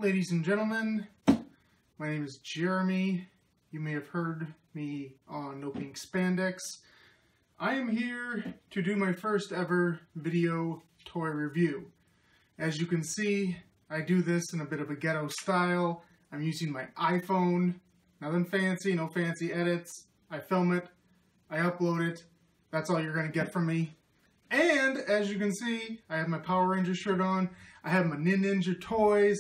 Ladies and gentlemen, my name is Jeremy. You may have heard me on No Pink Spandex. I am here to do my first ever video toy review. As you can see, I do this in a bit of a ghetto style. I'm using my iPhone. Nothing fancy, no fancy edits. I film it, I upload it. That's all you're going to get from me. And as you can see, I have my Power Rangers shirt on. I have my Ninninger toys.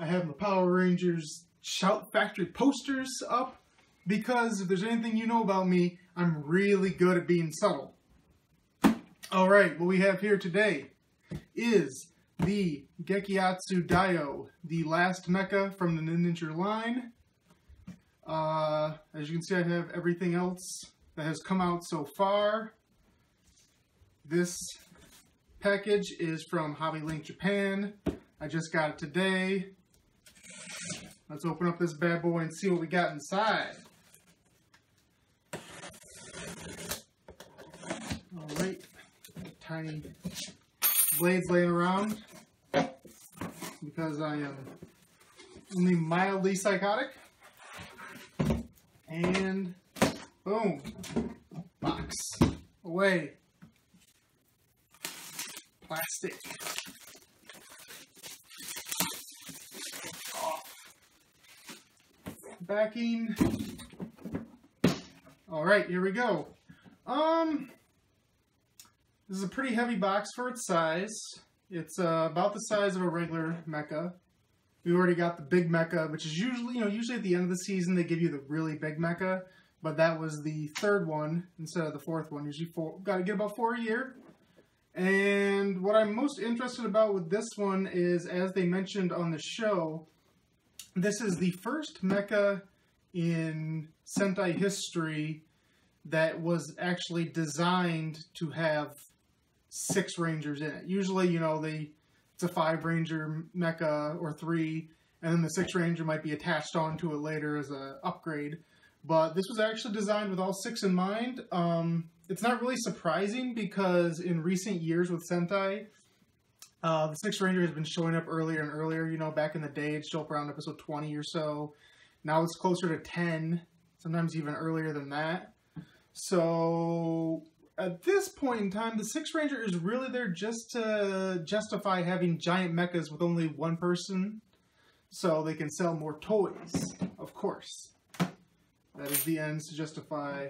I have my Power Rangers Shout Factory posters up. Because if there's anything you know about me, I'm really good at being subtle. Alright, what we have here today is the Gekiatsudaioh, the last mecha from the Ninninger line. As you can see, I have everything else that has come out so far. This package is from Hobby Link Japan. I just got it today. Let's open up this bad boy and see what we got inside. Alright, tiny blades laying around because I am only mildly psychotic. And boom, box away. Plastic. Off. Backing. Alright, here we go. This is a pretty heavy box for its size. It's about the size of a regular mecha. We already got the big mecha, which is usually, usually at the end of the season they give you the really big mecha, but that was the third one instead of the fourth one. Usually got to get about 4 a year. And what I'm most interested about with this one is, as they mentioned on the show, this is the first mecha in Sentai history that was actually designed to have 6 Rangers in it. Usually, it's a 5 Ranger mecha or 3, and then the 6 Ranger might be attached onto it later as an upgrade. But this was actually designed with all 6 in mind. It's not really surprising because in recent years with Sentai, the 6 Ranger has been showing up earlier and earlier. Back in the day, it'd show up around episode 20 or so. Now it's closer to 10, sometimes even earlier than that. So at this point in time, the 6 Ranger is really there just to justify having giant mechas with only one person, so they can sell more toys, of course. That is the ends to justify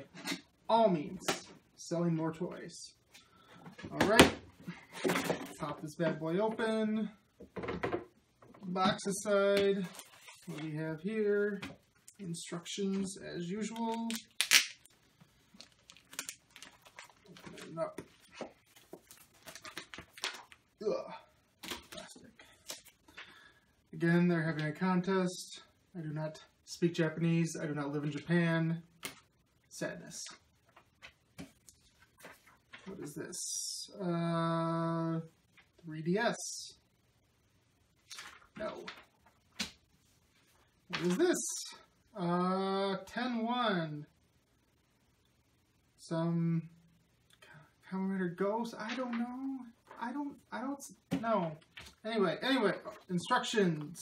all means. Selling more toys. Alright. Pop this bad boy open. Box aside. What do we have here? Instructions as usual. Open it up. Ugh. Plastic. Again, they're having a contest. I do not speak Japanese. I do not live in Japan. Sadness. What is this? 3DS. No. What is this? 10-1. Some Kamen Rider Ghost? I don't know. I don't know. Anyway, instructions.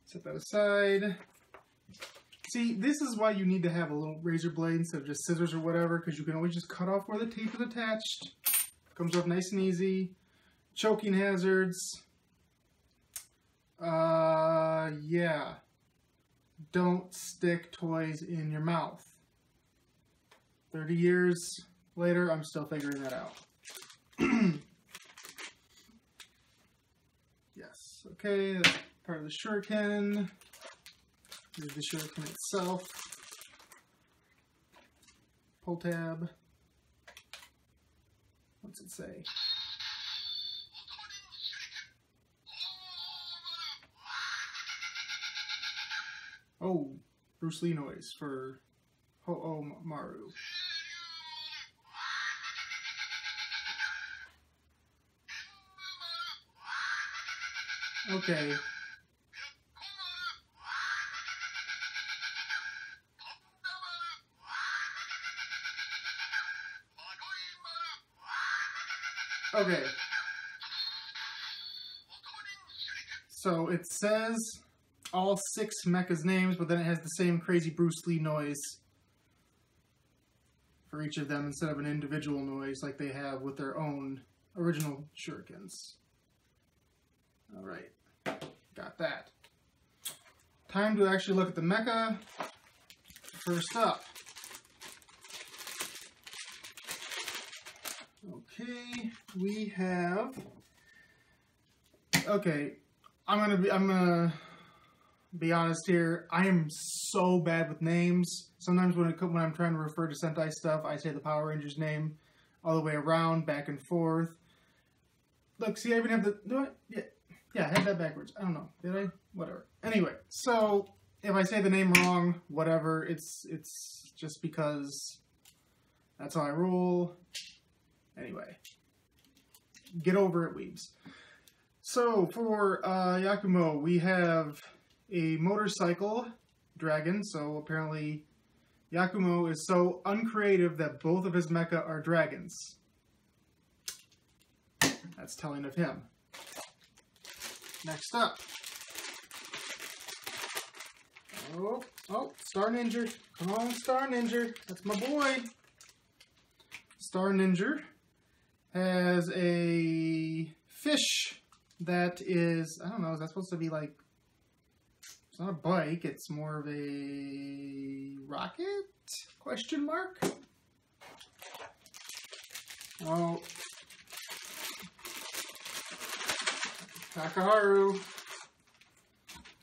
Set that aside. See, this is why you need to have a little razor blade instead of just scissors or whatever, because you can always just cut off where the tape is attached. Comes off nice and easy. Choking hazards. Yeah. Don't stick toys in your mouth. 30 years later, I'm still figuring that out. Yes, okay, that's part of the shuriken. Here's the shuriken itself. Pull tab. What's it say? Oh, Bruce Lee noise for Ho-Oh Maru. Okay. Okay. So it says all 6 mechas' names, but then it has the same crazy Bruce Lee noise for each of them instead of an individual noise like they have with their own original shurikens. Alright, got that. Time to actually look at the mecha. First up. Okay, we have... Okay, I'm gonna be honest here. I am so bad with names. Sometimes when I'm trying to refer to Sentai stuff, I say the Power Rangers name all the way around, back and forth. Look, see, I even have the... Do I? Yeah, I had that backwards. I don't know. Did I? Whatever. Anyway, so if I say the name wrong, whatever, it's just because that's how I roll. Anyway, get over it, weebs. So for Yakumo, we have a motorcycle dragon. So apparently Yakumo is so uncreative that both of his mecha are dragons. That's telling of him. Next up. Oh, Star Ninja. Come on, Star Ninja. That's my boy. Star Ninja has a fish that is, I don't know, is that supposed to be like, it's not a bike, it's more of a rocket? Question mark? Oh. Takaharu.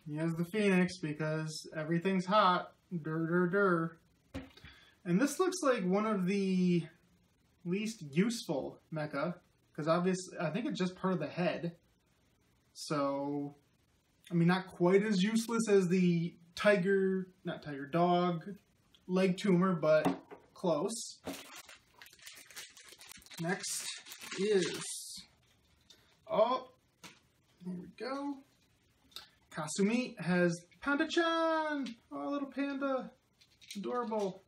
He has the Phoenix because everything's hot. Dur. And this looks like one of the least useful mecha, because obviously, I think it's just part of the head. So, I mean, not quite as useless as the dog leg tumor, but close. Next is, oh, here we go. Kasumi has Panda-chan! Oh, little panda. Adorable.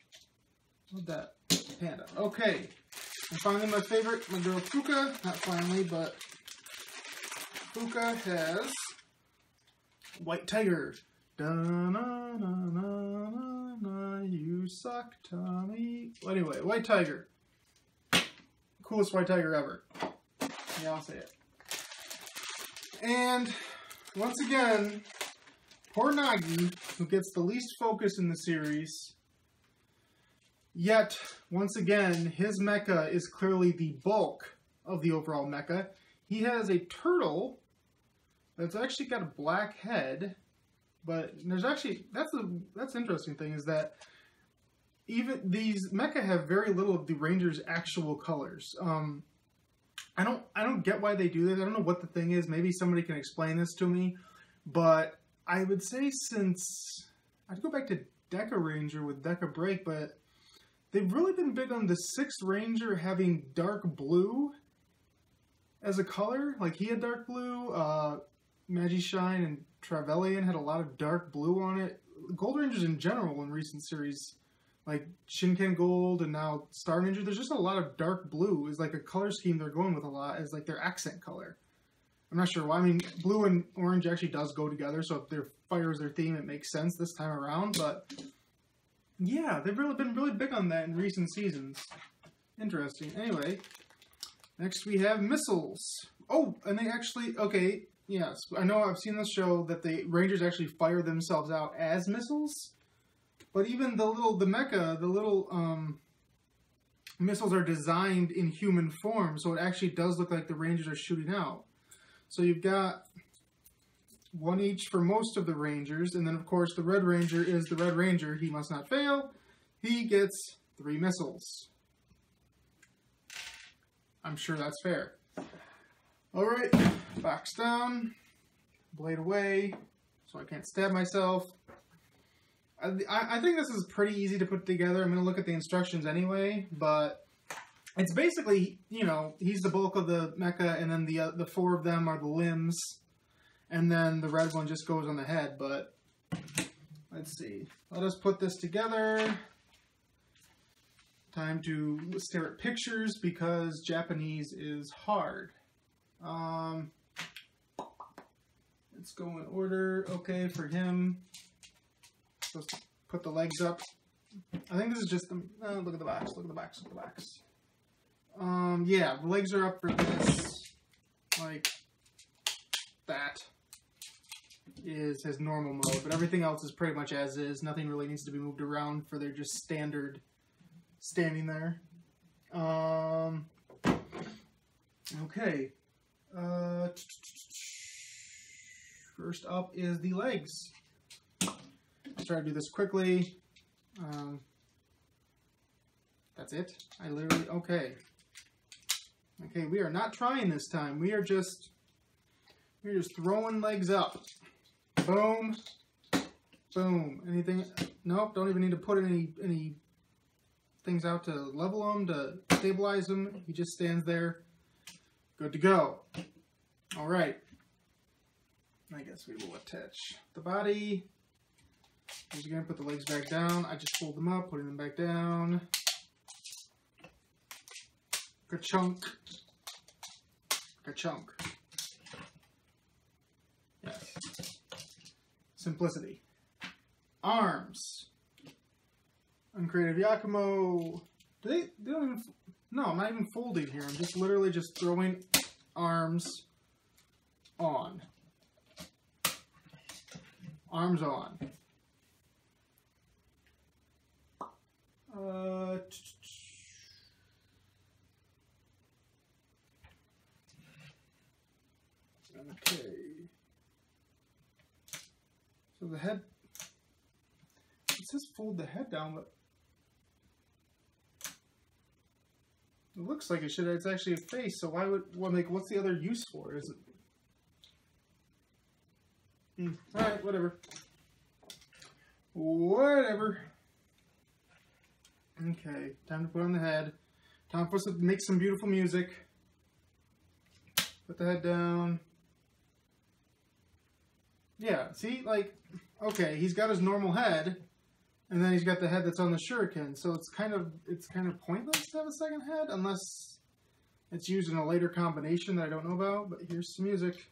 Love that. Panda. Okay. And finally, my favorite, my girl Fuka. Not finally, but Fuka has White Tiger. Da-na-na-na-na-na, you suck, Tommy. Well, anyway, White Tiger. Coolest White Tiger ever. Yeah, I'll say it. And once again, poor Nagi, who gets the least focus in the series, yet, once again, his mecha is clearly the bulk of the overall mecha. He has a turtle that's actually got a black head, but there's actually, that's the interesting thing, is that even these mecha have very little of the Ranger's actual colors. I don't get why they do this. I don't know what the thing is. Maybe somebody can explain this to me. But I would say since... I'd go back to Deca Ranger with Deca Break, but they've really been big on the 6th Ranger having dark blue as a color. Like, he had dark blue. Magishine and Trevelyan had a lot of dark blue on it. Gold Rangers in general in recent series, like Shinken Gold and now Star Ninja, there's just a lot of dark blue is like a color scheme they're going with a lot as like their accent color. I'm not sure why. I mean, blue and orange actually does go together, so if their fire is their theme, it makes sense this time around. But yeah, they've really been really big on that in recent seasons. Interesting. Anyway, next we have missiles. Oh, and they actually, okay, yes, I know I've seen this show that the Rangers actually fire themselves out as missiles. But even the mecha, the little missiles are designed in human form, so it actually does look like the Rangers are shooting out. So you've got one each for most of the Rangers, and then of course the Red Ranger is the Red Ranger. He must not fail. He gets 3 missiles. I'm sure that's fair. Alright, box down, blade away, so I can't stab myself. I think this is pretty easy to put together. I'm going to look at the instructions anyway, but it's basically, you know, he's the bulk of the mecha, and then the 4 of them are the limbs, and then the red one just goes on the head, but let's see. Let us put this together. Time to stare at pictures because Japanese is hard. let's go in order. Okay, for him, supposed to put the legs up. I think this is just the, look at the box, look at the box, look at the box. Yeah, the legs are up for this, like, that is his normal mode, but everything else is pretty much as is. Nothing really needs to be moved around for their just standard standing there. Okay. First up is the legs. I'll try to do this quickly. That's it. I literally, okay. Okay, we are not trying this time. We're just throwing legs up. Boom. Boom. Anything? Nope, don't even need to put any things out to level them, to stabilize them. He just stands there. Good to go. All right. I guess we will attach the body. He's going to put the legs back down. I just fold them up, putting them back down. Ka-chunk. Ka-chunk. Yes. Simplicity. Arms. Uncreative Yakumo. They don't even... No, I'm not even folding here. I'm just literally just throwing arms on. Arms on. Okay. So the head, it says fold the head down, but it looks like it should. It's actually a face. So why would, well, like, what's the other use for it? Is it? All right, whatever. Whatever. Okay, time to put on the head. Time for us to make some beautiful music. Put the head down. Yeah, see, like, okay, he's got his normal head, and then he's got the head that's on the shuriken. So it's kind of pointless to have a second head unless it's used in a later combination that I don't know about. But here's some music.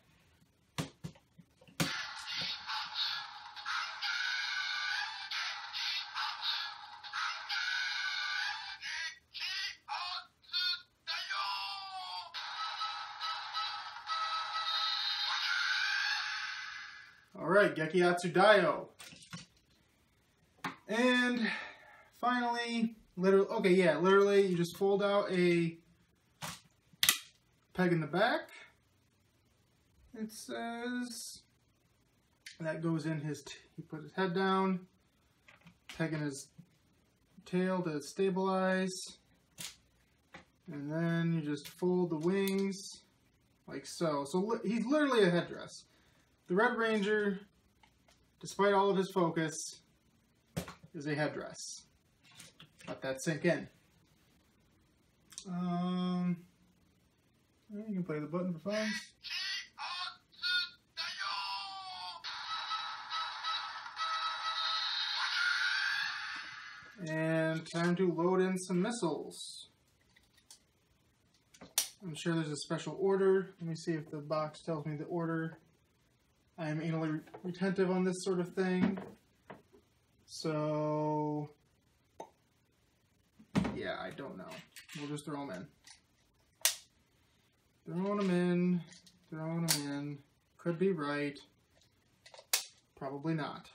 Alright, Gekiatsudaioh. And finally, literally, you just fold out a peg in the back. It says, that goes in his, he put his head down, peg in his tail to stabilize, and then you just fold the wings like so. So he's literally a headdress. The Red Ranger, despite all of his focus, is a headdress. Let that sink in. You can play the button for fun. And time to load in some missiles. I'm sure there's a special order. Let me see if the box tells me the order. I am anally retentive on this sort of thing. So, yeah, I don't know. We'll just throw them in. Throwing them in. Throwing them in. Could be right. Probably not.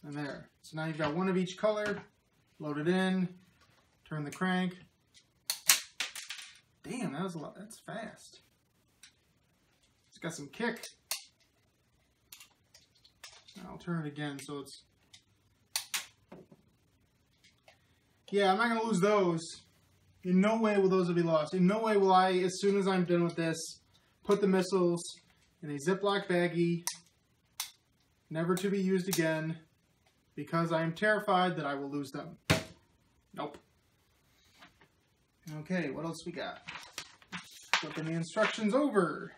And there. So now you've got one of each color. Load it in. Turn the crank. Damn, that was a lot. That's fast. It's got some kick. I'll turn it again so it's... Yeah, I'm not going to lose those. In no way will those be lost. In no way will I, as soon as I'm done with this, put the missiles in a Ziploc baggie, never to be used again, because I am terrified that I will lose them. Nope. Okay, what else we got? Flipping the instructions over.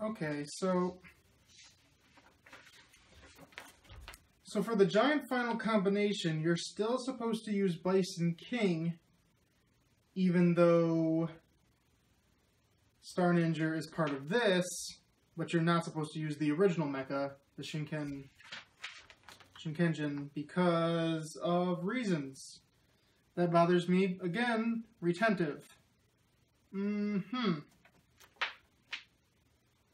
Okay, so So for the giant final combination, you're still supposed to use Bison King, even though Star Ninja is part of this, but you're not supposed to use the original mecha, the Shinkenjin, because of reasons. That bothers me. Again, retentive. And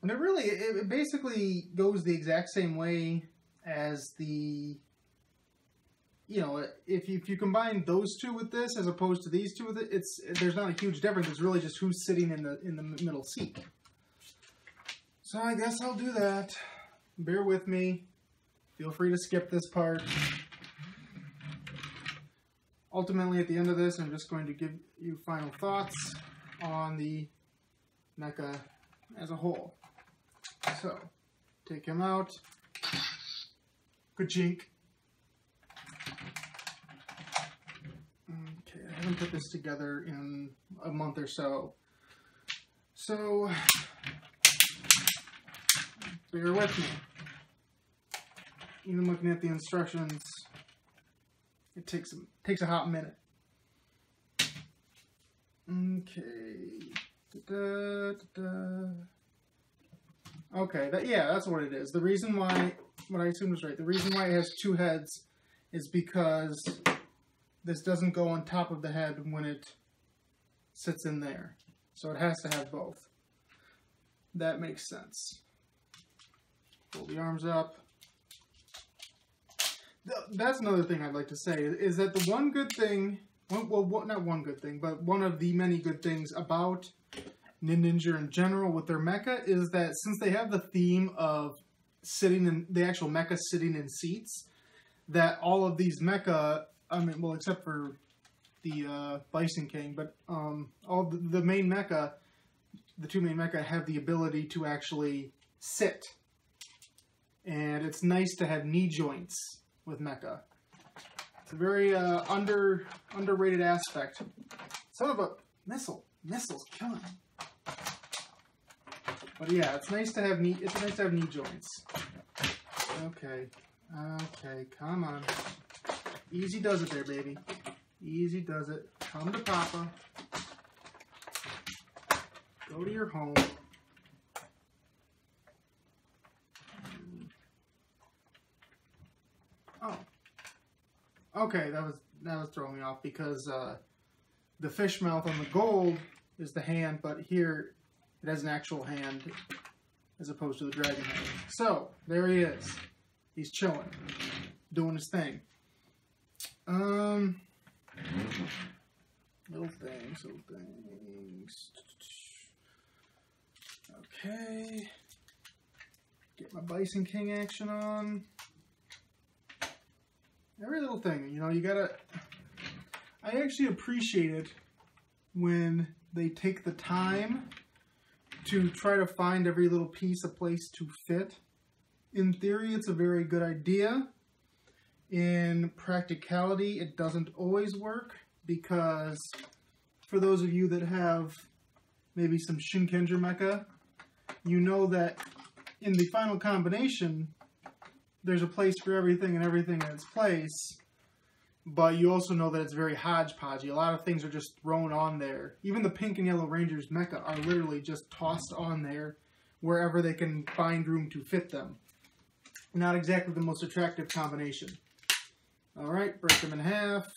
it basically goes the exact same way as the, you know, if you combine those two with this as opposed to these two with it, there's not a huge difference. It's really just who's sitting in the middle seat. So I guess I'll do that. Bear with me. Feel free to skip this part. Ultimately, at the end of this, I'm just going to give you final thoughts on the mecha as a whole. So, take him out. Ka-chink. Okay, I haven't put this together in a month or so. So, bear with me. Even looking at the instructions, it takes a hot minute. Okay. Okay, that's what it is. The reason why, what I assumed was right, the reason why it has two heads is because this doesn't go on top of the head when it sits in there. So it has to have both. That makes sense. Pull the arms up. That's another thing I'd like to say, is that the one good thing, well, not one good thing, but one of the many good things about Ninninger in general with their mecha is that since they have the theme of sitting in, the actual mecha sitting in seats, that all of these mecha, I mean, well, except for the Bison King, but all the main mecha, the two main mecha have the ability to actually sit. And it's nice to have knee joints with mecha. It's a very underrated aspect. Son of a missile. Missile's killing me. But yeah, it's nice to have knee joints. Okay. Okay, come on. Easy does it there, baby. Easy does it. Come to Papa. Go to your home. Oh. Okay, that was throwing me off because the fish mouth on the gold is the hand, but here it has an actual hand as opposed to the dragon hand. So, there he is. He's chilling. Doing his thing. Little things. Okay. Get my Bison King action on. Every little thing, you know, you gotta... I actually appreciate it when they take the time to try to find every little piece a place to fit. In theory, it's a very good idea. In practicality, it doesn't always work because for those of you that have maybe some Shinkenger mecha, you know that in the final combination, there's a place for everything and everything in its place, but you also know that it's very hodgepodgey. A lot of things are just thrown on there. Even the Pink and Yellow Rangers mecha are literally just tossed on there wherever they can find room to fit them. Not exactly the most attractive combination. Alright, break them in half.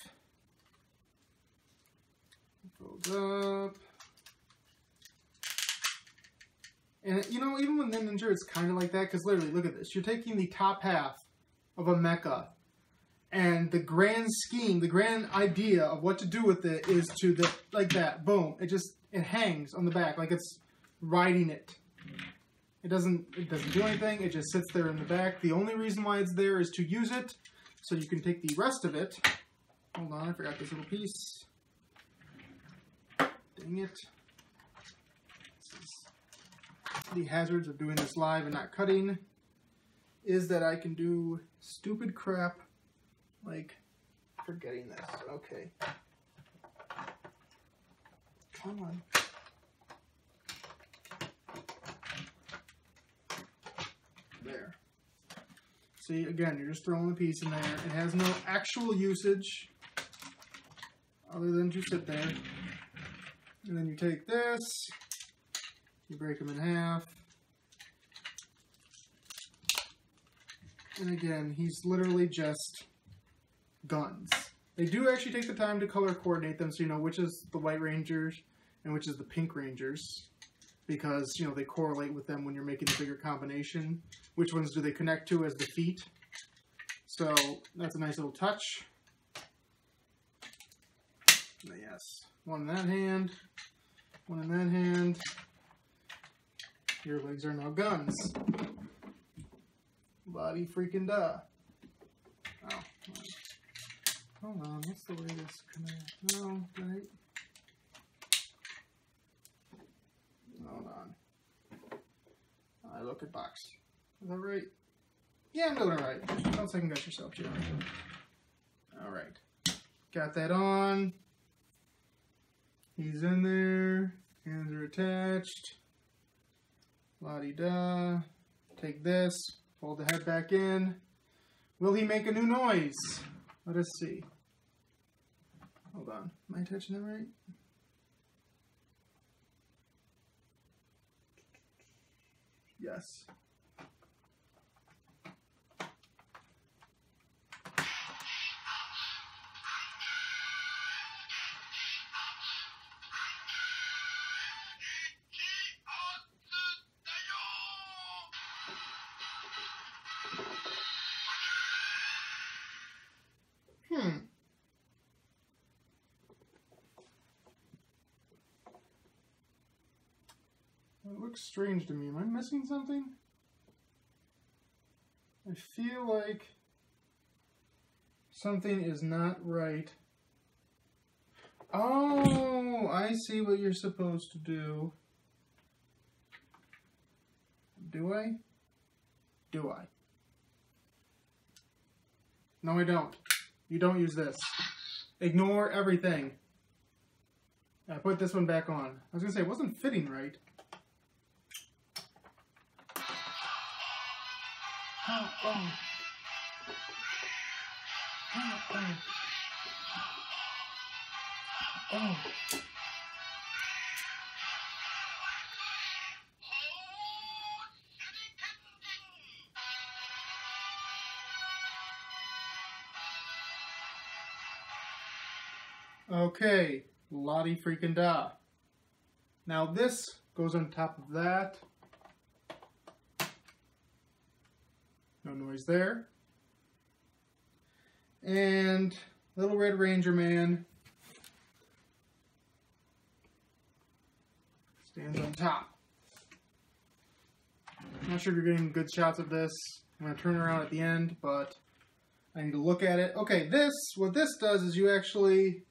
Folds up. And, you know, even with Ninninger, it's kind of like that, because literally, look at this. You're taking the top half of a mecha, and the grand scheme, the grand idea of what to do with it is to, like that, boom. It hangs on the back, like it's riding it. It doesn't do anything, it just sits there in the back. The only reason why it's there is to use it, so you can take the rest of it. Hold on, I forgot this little piece. Dang it. The hazards of doing this live and not cutting is that I can do stupid crap like forgetting this. Okay. Come on. There. See, again, you're just throwing the piece in there. It has no actual usage other than to sit there. And then you take this, you break them in half. And again, he's literally just guns. They do actually take the time to color coordinate them so you know which is the White Rangers and which is the Pink Rangers. Because, you know, they correlate with them when you're making a bigger combination. Which ones do they connect to as the feet? So, that's a nice little touch. Yes. One in that hand. One in that hand. Your legs are now guns. Body freaking duh. Oh. Hold on. What's the way this connects? No, right? Hold on. I look at box. Is that right? Yeah, I'm doing it right. Don't second guess yourself, Jim. Alright. Got that on. He's in there. Hands are attached. La-di-da. Take this. Fold the head back in. Will he make a new noise? Let us see. Hold on. Am I touching that right? Yes. It looks strange to me. Am I missing something? I feel like something is not right. Oh, I see what you're supposed to do. Do I? Do I? No, I don't. You don't use this. Ignore everything. I put this one back on. I was going to say, it wasn't fitting right. Oh, oh. Oh, oh. Oh. Okay, Lottie freaking da. Now this goes on top of that. No noise there. And Little Red Ranger Man stands on top. I'm not sure if you're getting good shots of this. I'm going to turn around at the end, but I need to look at it. Okay, what this does is you actually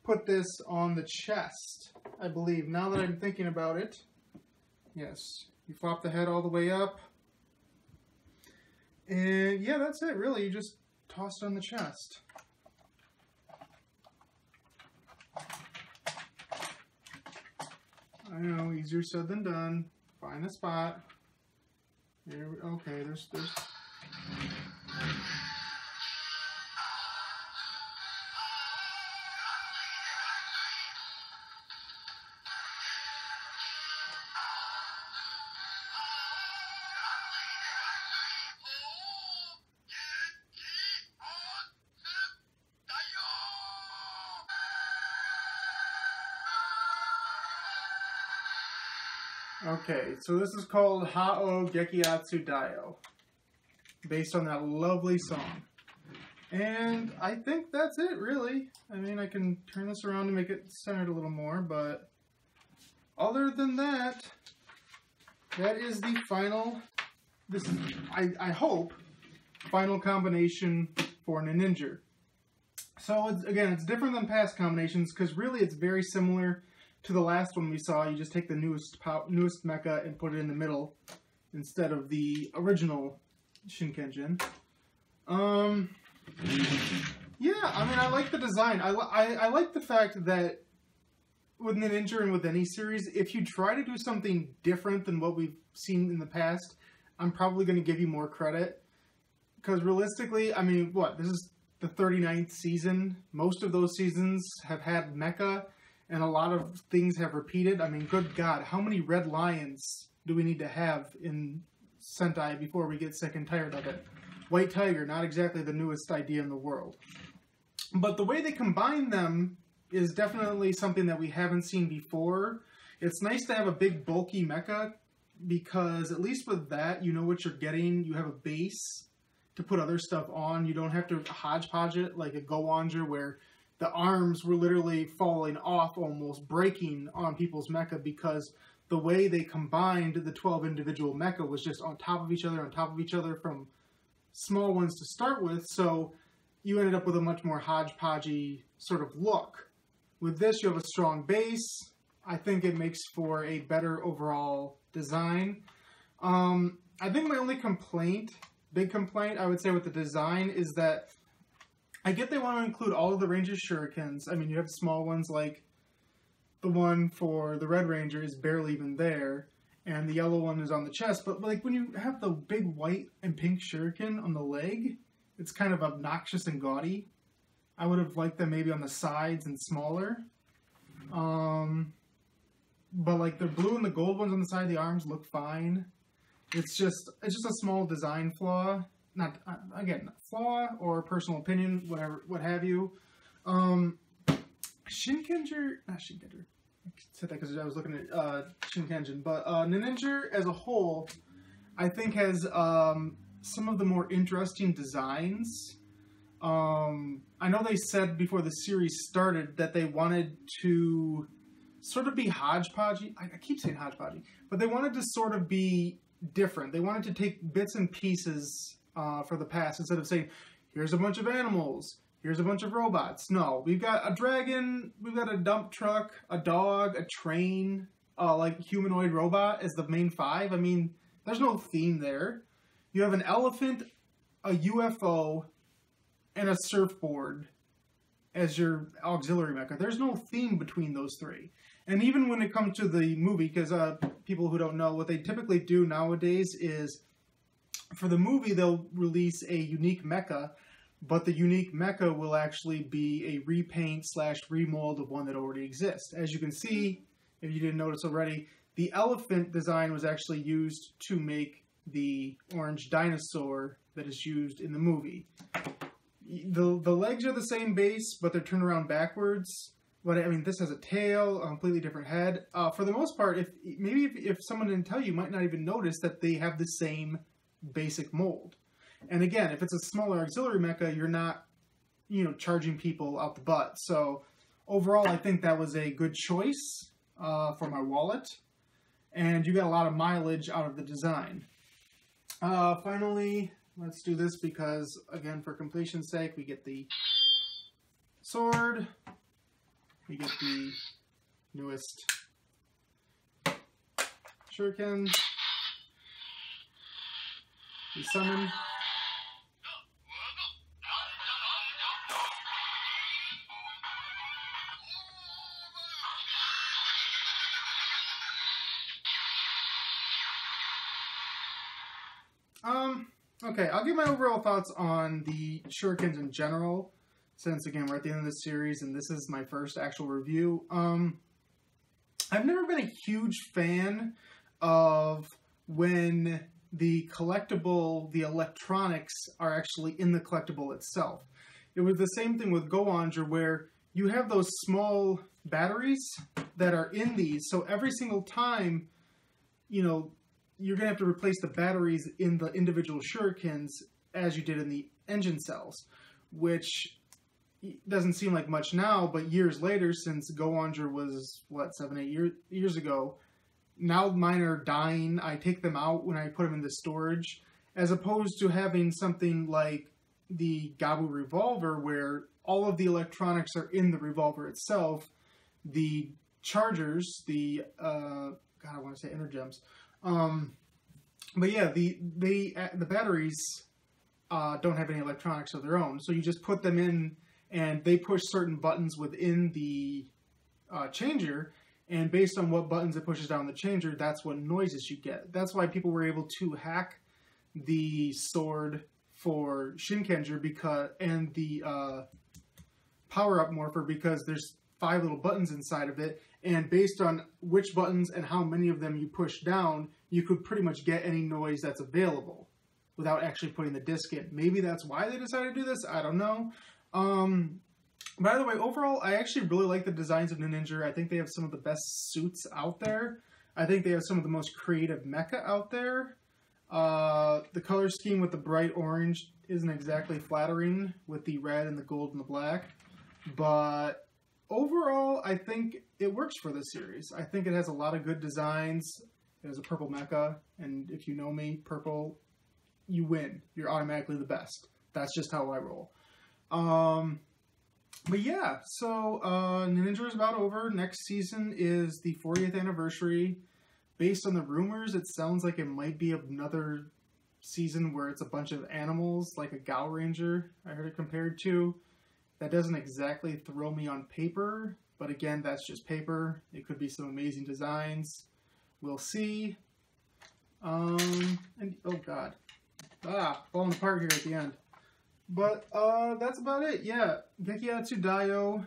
put this on the chest, I believe. Now that I'm thinking about it. Yes. You flop the head all the way up. And yeah, that's it, really. You just toss it on the chest. I know, easier said than done. Find a spot. Okay, there's... Okay, so this is called Hao Gekiatsudaioh, based on that lovely song. And I think that's it, really. I mean, I can turn this around to make it centered a little more, but other than that, that is the final, I hope, final combination for Ninninger. So, it's different than past combinations, because really it's very similar to the last one we saw. You just take the newest mecha and put it in the middle instead of the original Shinkenjin. Yeah, I mean, I like the design. I like the fact that with Ninninger and with any series, if you try to do something different than what we've seen in the past, I'm probably going to give you more credit. Because realistically, I mean, what? This is the 39th season. Most of those seasons have had mecha, and a lot of things have repeated. I mean, good God, how many red lions do we need to have in Sentai before we get sick and tired of it? White Tiger, not exactly the newest idea in the world. But the way they combine them is definitely something that we haven't seen before. It's nice to have a big, bulky mecha, because at least with that, you know what you're getting. You have a base to put other stuff on. You don't have to hodgepodge it like a Go-Onger, where the arms were literally falling off, almost breaking on people's mecha, because the way they combined the 12 individual mecha was just on top of each other from small ones to start with, so you ended up with a much more hodgepodgey sort of look. With this, you have a strong base. I think it makes for a better overall design. I think my only big complaint, I would say with the design is that I get they want to include all of the Ranger's shurikens. I mean, you have small ones like the one for the Red Ranger is barely even there, and the yellow one is on the chest, but like when you have the big white and pink shuriken on the leg, it's kind of obnoxious and gaudy. I would have liked them maybe on the sides and smaller. But like the blue and the gold ones on the side of the arms look fine. It's just a small design flaw. Not flaw or personal opinion, whatever, what have you. Not Shinkenger. I said that because I was looking at Shinkenjin, but Ninninger as a whole, I think has some of the more interesting designs. I know they said before the series started that they wanted to sort of be hodgepodgey. I keep saying hodgepodgey, but they wanted to sort of be different. They wanted to take bits and pieces for the past instead of saying, here's a bunch of animals, here's a bunch of robots. No, we've got a dragon, we've got a dump truck, a dog, a train, like humanoid robot as the main five. I mean, there's no theme there. You have an elephant, a UFO, and a surfboard as your auxiliary mecha. There's no theme between those three. And even when it comes to the movie, because people who don't know, what they typically do nowadays is, for the movie, they'll release a unique mecha, but the unique mecha will actually be a repaint / remold of one that already exists. As you can see, if you didn't notice already, the elephant design was actually used to make the orange dinosaur that is used in the movie. The legs are the same base, but they're turned around backwards. But I mean, this has a tail, a completely different head. For the most part, if someone didn't tell you, you might not even notice that they have the same basic mold. And again, if it's a smaller auxiliary mecha, you're not, charging people out the butt. So overall, I think that was a good choice for my wallet. And you got a lot of mileage out of the design. Finally, let's do this because, again, for completion's sake, we get the sword. We get the newest shuriken. We summon. Okay, I'll give my overall thoughts on the shurikens in general, since, again, we're at the end of this series, and this is my first actual review. I've never been a huge fan of when the collectible, the electronics, are actually in the collectible itself. It was the same thing with Go-Onger, where you have those small batteries that are in these, so every single time, you're going to have to replace the batteries in the individual shurikens as you did in the engine cells, which doesn't seem like much now, but years later, since Go-Onger was, 7-8 years ago, now mine are dying. I take them out when I put them into storage, as opposed to having something like the Gabu revolver, where all of the electronics are in the revolver itself. The chargers, the energems. But yeah, the batteries don't have any electronics of their own, so you just put them in, and they push certain buttons within the changer, and based on what buttons it pushes down the changer, that's what noises you get. That's why people were able to hack the sword for Shinkenger and the power-up morpher because there's 5 little buttons inside of it, and based on which buttons and how many of them you push down, you could pretty much get any noise that's available without actually putting the disc in. Maybe that's why they decided to do this, I don't know. By the way, overall, I actually really like the designs of Ninninger. I think they have some of the best suits out there. I think they have some of the most creative mecha out there. The color scheme with the bright orange isn't exactly flattering with the red and the gold and the black, but overall, I think it works for this series. I think it has a lot of good designs. It has a purple mecha, and if you know me, purple, you win. You're automatically the best. That's just how I roll. But yeah, so Ninninger is about over. Next season is the 40th anniversary. Based on the rumors, it sounds like it might be another season where it's a bunch of animals, like a Gal Ranger, I heard it compared to. That doesn't exactly thrill me on paper, but again, that's just paper. It could be some amazing designs. We'll see. And oh god. Falling apart here at the end. But that's about it. Yeah, Gekiatsudaioh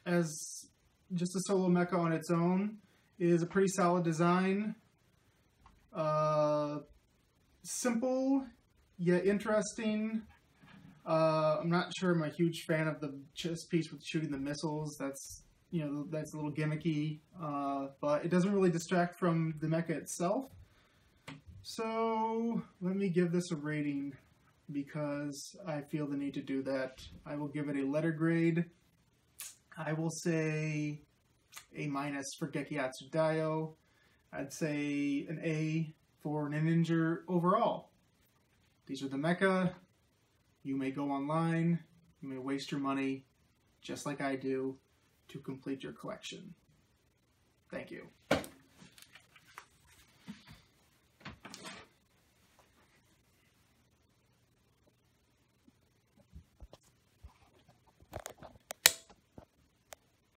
as just a solo mecha on its own is a pretty solid design. Simple yet interesting. I'm not sure I'm a huge fan of the chess piece with shooting the missiles. That's, you know, that's a little gimmicky, but it doesn't really distract from the mecha itself. So let me give this a rating because I feel the need to do that. I will give it a letter grade. I will say A- for Gekiatsudaioh. I'd say an A for Ninninger overall. These are the mecha. You may go online, you may waste your money, just like I do, to complete your collection. Thank you.